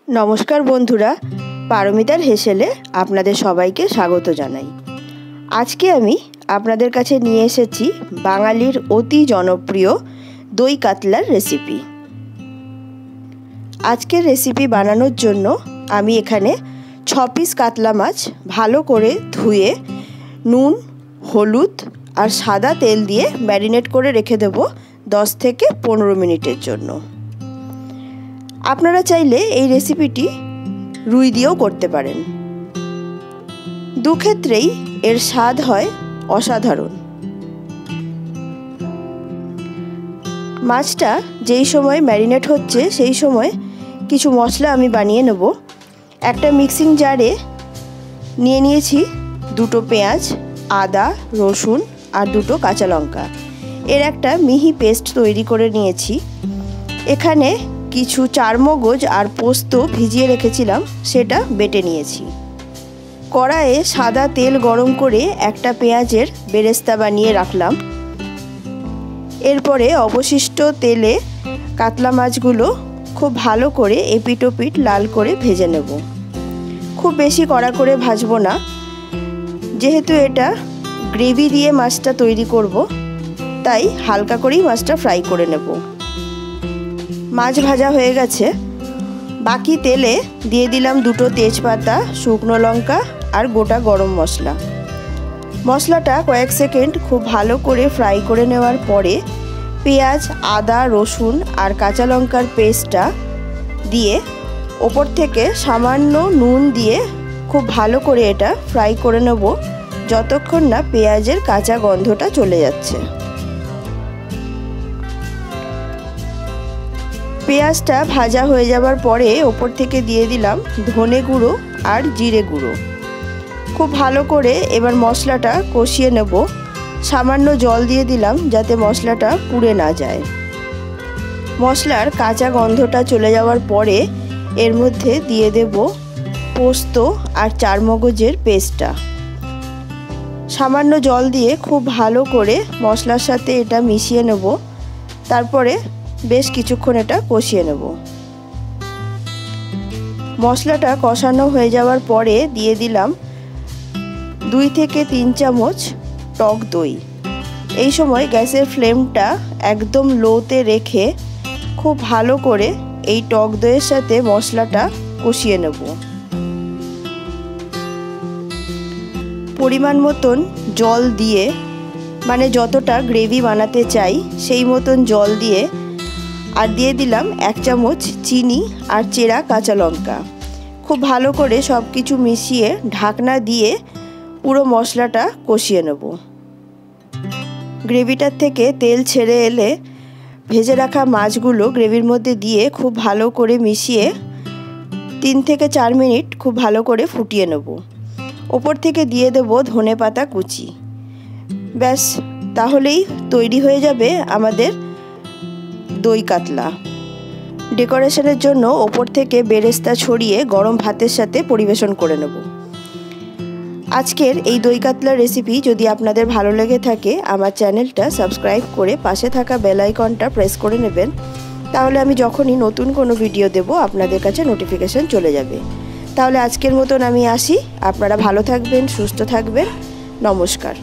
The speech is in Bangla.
नमस्कार बंधुरा पारमितार हेसेले आपनादेर सबाइके स्वागत जानाई। आज के आमी आपनादेर काछे निये एसेछि बांगालिर अति जनप्रिय दई कातलार रेसिपि। आजकेर रेसिपि बानानोर जोन्नो आमी एखाने 6 पिस कातला माछ भालो करे धुए नुन हलुद और सादा तेल दिए मैरिनेट करे रेखे देब 10 থেকে 15 मिनिटेर जोन्नो। आपनारा चाइले এই রেসিপিটি রুই দিয়েও করতে পারেন। দু ক্ষেত্রেই এর স্বাদ হয় অসাধারণ। মাছটা যেই সময় ম্যারিনেট হচ্ছে সেই সময় কিছু মশলা আমি বানিয়ে নেব। একটা মিক্সিং জারে নিয়ে নিয়েছি দুটো পেঁয়াজ, আদা, রসুন আর দুটো কাঁচা লঙ্কা। এর একটা মিহি পেস্ট তৈরি করে নিয়েছি। এখানে কিছু চারমগজ আর পোস্ত ভিজিয়ে রেখেছিলাম, সেটা বেটে নিয়েছি। কড়াইয়ে সাদা তেল গরম করে একটা পেঁয়াজের বেরেস্তা বানিয়ে রাখলাম। এরপরে অবশিষ্ট তেলে কাতলা মাছগুলো খুব ভালো করে এপিট ওপিট লাল করে ভেজে নেব। খুব বেশি কড়া করে ভাজবো না, যেহেতু এটা গ্রেভি দিয়ে মাছটা তৈরি করব, তাই হালকা করেই মাছটা ফ্রাই করে নেব। মাছ ভাজা হয়ে গেছে। বাকি তেলে দিয়ে দিলাম দুটো তেজপাতা, শুকনো লঙ্কা আর গোটা গরম মশলা। মশলাটা কয়েক সেকেন্ড খুব ভালো করে ফ্রাই করে নেওয়ার পরে পেঁয়াজ, আদা, রসুন আর কাঁচা লঙ্কার পেস্টটা দিয়ে ওপর থেকে সামান্য নুন দিয়ে খুব ভালো করে এটা ফ্রাই করে নেব যতক্ষণ না পেঁয়াজের কাঁচা গন্ধটা চলে যাচ্ছে। পেঁয়াজটা ভাজা হয়ে যাবার পরে ওপর থেকে দিয়ে দিলাম ধনে গুঁড়ো আর জিরে গুঁড়ো। খুব ভালো করে এবার মশলাটা কষিয়ে নেব। সামান্য জল দিয়ে দিলাম যাতে মশলাটা পুড়ে না যায়। মশলার কাঁচা গন্ধটা চলে যাওয়ার পরে এর মধ্যে দিয়ে দেব পোস্ত আর চারমগজের পেস্টটা। সামান্য জল দিয়ে খুব ভালো করে মশলার সাথে এটা মিশিয়ে নেব। তারপরে বেশ কিছুক্ষণ এটা কষিয়ে নেব। মশলাটা কষানো হয়ে যাওয়ার পরে দিয়ে দিলাম 2 থেকে 3 চামচ টক দই। এই সময় গ্যাসের ফ্লেমটা একদম লোতে রেখে খুব ভালো করে এই টক দইয়ের সাথে মশলাটা কষিয়ে নেব। পরিমাণ মতন জল দিয়ে, মানে যতটা গ্রেভি বানাতে চাই সেই মতন জল দিয়ে, আর দিয়ে দিলাম 1 চামচ চিনি আর চেরা কাঁচা লঙ্কা। খুব ভালো করে সব কিছু মিশিয়ে ঢাকনা দিয়ে পুরো মশলাটা কষিয়ে নেব। গ্রেভিটার থেকে তেল ছেড়ে এলে ভেজে রাখা মাছগুলো গ্রেভির মধ্যে দিয়ে খুব ভালো করে মিশিয়ে 3 থেকে 4 মিনিট খুব ভালো করে ফুটিয়ে নেব। ওপর থেকে দিয়ে দেব ধনেপাতা কুচি। ব্যাস, তাহলেই তৈরি হয়ে যাবে আমাদের দই কাতলা। ডেকোরেশনের জন্য ওপর থেকে বেরেস্তা ছড়িয়ে গরম ভাতের সাথে পরিবেশন করে নেব। আজকের এই দই কাতলার রেসিপি যদি আপনাদের ভালো লেগে থাকে আমার চ্যানেলটা সাবস্ক্রাইব করে পাশে থাকা বেল আইকনটা প্রেস করে নেবেন, তাহলে আমি যখনই নতুন কোনো ভিডিও দেব আপনাদের কাছে নোটিফিকেশন চলে যাবে। তাহলে আজকের মতন আমি আসি। আপনারা ভালো থাকবেন, সুস্থ থাকবেন। নমস্কার।